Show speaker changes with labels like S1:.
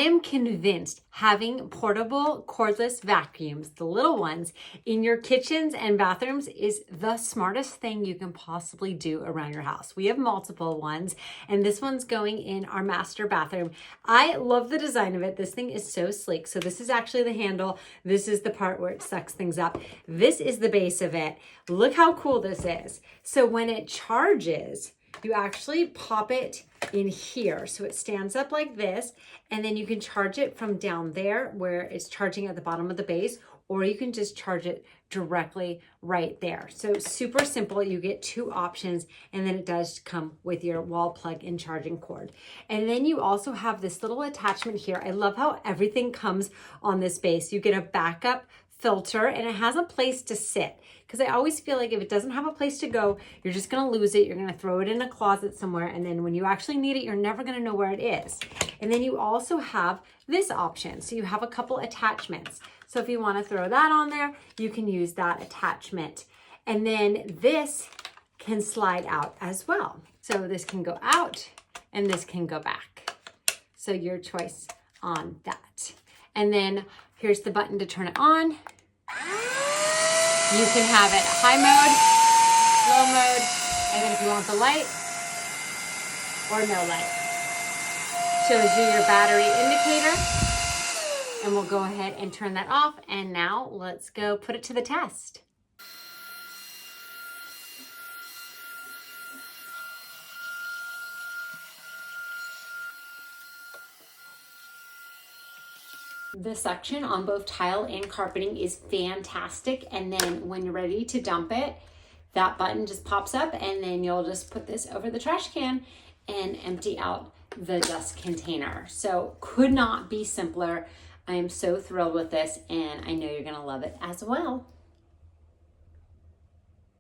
S1: am convinced having portable cordless vacuums, the little ones, in your kitchens and bathrooms is the smartest thing you can possibly do around your house. We have multiple ones, and this one's going in our master bathroom. I love the design of it. This thing is so sleek. So this is actually the handle. This is the part where it sucks things up. This is the base of it. Look how cool this is. So when it charges, you actually pop it in here. So it stands up like this, and then you can charge it from down there where it's charging at the bottom of the base, or you can just charge it directly right there. So super simple. You get two options, and then it does come with your wall plug and charging cord. And then you also have this little attachment here. I love how everything comes on this base. You get a backup filter, and it has a place to sit, because I always feel like if it doesn't have a place to go, you're just going to lose it. You're going to throw it in a closet somewhere, and then when you actually need it, you're never going to know where it is. And then you also have this option. So you have a couple attachments. So if you want to throw that on there, you can use that attachment. And then this can slide out as well. So this can go out and this can go back. So your choice on that. And then here's the button to turn it on. You can have it high mode, low mode, and then if you want the light or no light. Shows you your battery indicator. And we'll go ahead and turn that off. And now let's go put it to the test. The suction on both tile and carpeting is fantastic. And then when you're ready to dump it, that button just pops up, and then you'll just put this over the trash can and empty out the dust container. So could not be simpler. I am so thrilled with this, and I know you're gonna love it as well.